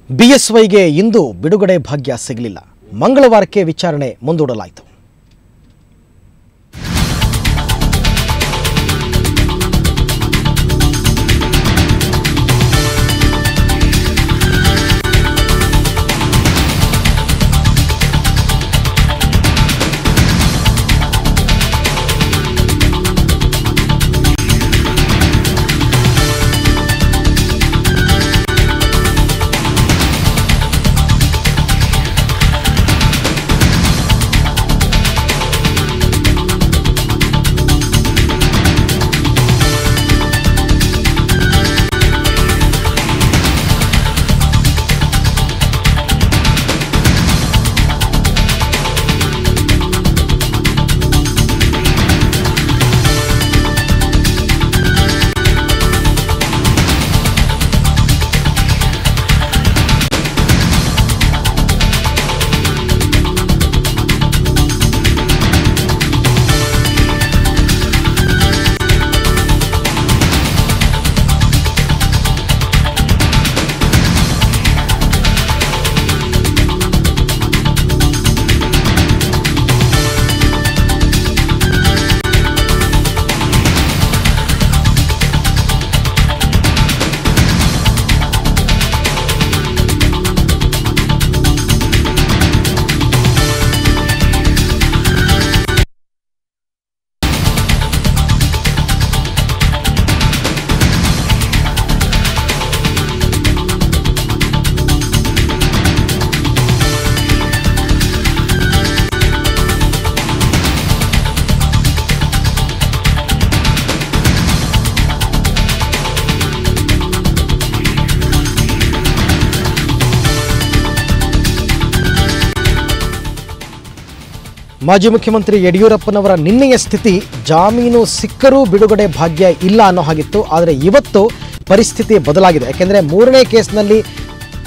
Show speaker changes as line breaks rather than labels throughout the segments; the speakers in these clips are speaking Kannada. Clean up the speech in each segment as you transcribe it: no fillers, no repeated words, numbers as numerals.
ಬಿಎಸ್ವೈಗೆ ಇಂದು ಬಿಡುಗಡೆ ಭಾಗ್ಯ ಸಿಗಲಿಲ್ಲ. ಮಂಗಳವಾರಕ್ಕೆ ವಿಚಾರಣೆ ಮುಂದೂಡಲಾಯಿತು. ಮಾಜಿ ಮುಖ್ಯಮಂತ್ರಿ ಯಡಿಯೂರಪ್ಪನವರ ನಿನ್ನೆಯ ಸ್ಥಿತಿ ಜಾಮೀನು ಸಿಕ್ಕರೂ ಬಿಡುಗಡೆ ಭಾಗ್ಯ ಇಲ್ಲ ಅನ್ನೋ ಹಾಗಿತ್ತು. ಆದರೆ ಇವತ್ತು ಪರಿಸ್ಥಿತಿ ಬದಲಾಗಿದೆ. ಯಾಕೆಂದರೆ 3ನೇ ಕೇಸ್ನಲ್ಲಿ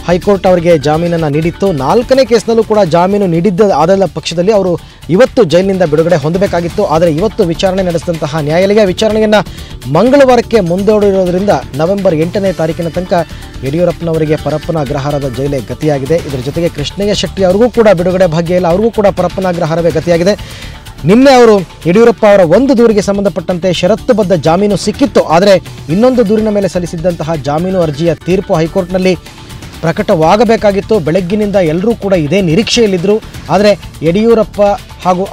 ಹೈಕೋರ್ಟ್ ಅವರಿಗೆ ಜಾಮೀನನ್ನು ನೀಡಿತ್ತು. 4ನೇ ಕೇಸ್ನಲ್ಲೂ ಕೂಡ ಜಾಮೀನು ನೀಡಿದ್ದ ಪಕ್ಷದಲ್ಲಿ ಅವರು ಇವತ್ತು ಜೈಲಿನಿಂದ ಬಿಡುಗಡೆ ಹೊಂದಬೇಕಾಗಿತ್ತು. ಆದರೆ ಇವತ್ತು ವಿಚಾರಣೆ ನಡೆಸಿದಂತಹ ನ್ಯಾಯಾಲಯ ವಿಚಾರಣೆಯನ್ನು ಮಂಗಳವಾರಕ್ಕೆ ಮುಂದೂಡಿರೋದ್ರಿಂದ ನವೆಂಬರ್ 8ನೇ ತಾರೀಕಿನ ತನಕ ಯಡಿಯೂರಪ್ಪನವರಿಗೆ ಪರಪ್ಪನ ಅಗ್ರಹಾರದ ಜೈಲೇ ಗತಿಯಾಗಿದೆ. ಇದರ ಜೊತೆಗೆ ಕೃಷ್ಣಯ್ಯ ಶೆಟ್ಟಿ ಅವ್ರಿಗೂ ಕೂಡ ಬಿಡುಗಡೆ ಭಾಗ್ಯ ಇಲ್ಲ, ಅವ್ರಿಗೂ ಕೂಡ ಪರಪ್ಪನ ಅಗ್ರಹಾರವೇ ಗತಿಯಾಗಿದೆ. ನಿನ್ನೆ ಅವರು ಯಡಿಯೂರಪ್ಪ ಅವರ ಒಂದು ದೂರಿಗೆ ಸಂಬಂಧಪಟ್ಟಂತೆ ಷರತ್ತುಬದ್ಧ ಜಾಮೀನು ಸಿಕ್ಕಿತ್ತು. ಆದರೆ ಇನ್ನೊಂದು ದೂರಿನ ಮೇಲೆ ಸಲ್ಲಿಸಿದ್ದಂತಹ ಜಾಮೀನು ಅರ್ಜಿಯ ತೀರ್ಪು ಹೈಕೋರ್ಟ್ನಲ್ಲಿ ಪ್ರಕಟವಾಗಬೇಕಾಗಿತ್ತು. ಬೆಳಗ್ಗಿನಿಂದ ಎಲ್ಲರೂ ಕೂಡ ಇದೇ ನಿರೀಕ್ಷೆಯಲ್ಲಿದ್ದರು. ಆದರೆ ಯಡಿಯೂರಪ್ಪ ಹಾಗೂ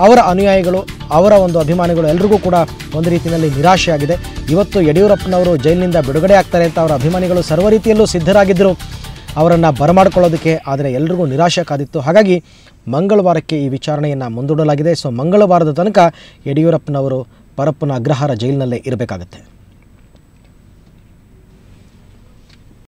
ಅವರ ಅನುಯಾಯಿಗಳು, ಅವರ ಒಂದು ಅಭಿಮಾನಿಗಳು ಎಲ್ರಿಗೂ ಕೂಡ ಒಂದು ರೀತಿಯಲ್ಲಿ ನಿರಾಶೆಯಾಗಿದೆ. ಇವತ್ತು ಯಡಿಯೂರಪ್ಪನವರು ಜೈಲಿನಿಂದ ಬಿಡುಗಡೆ ಆಗ್ತಾರೆ ಅಂತ ಅವರ ಅಭಿಮಾನಿಗಳು ಸರ್ವ ರೀತಿಯಲ್ಲೂ ಸಿದ್ಧರಾಗಿದ್ದರು ಅವರನ್ನು ಬರಮಾಡಿಕೊಳ್ಳೋದಕ್ಕೆ. ಆದರೆ ಎಲ್ರಿಗೂ ನಿರಾಶೆ ಕಾದಿತ್ತು. ಹಾಗಾಗಿ ಮಂಗಳವಾರಕ್ಕೆ ಈ ವಿಚಾರಣೆಯನ್ನು ಮುಂದೂಡಲಾಗಿದೆ. ಸೊ ಮಂಗಳವಾರದ ತನಕ ಯಡಿಯೂರಪ್ಪನವರು ಪರಪ್ಪನ ಅಗ್ರಹಾರ ಜೈಲಿನಲ್ಲೇ ಇರಬೇಕಾಗುತ್ತೆ.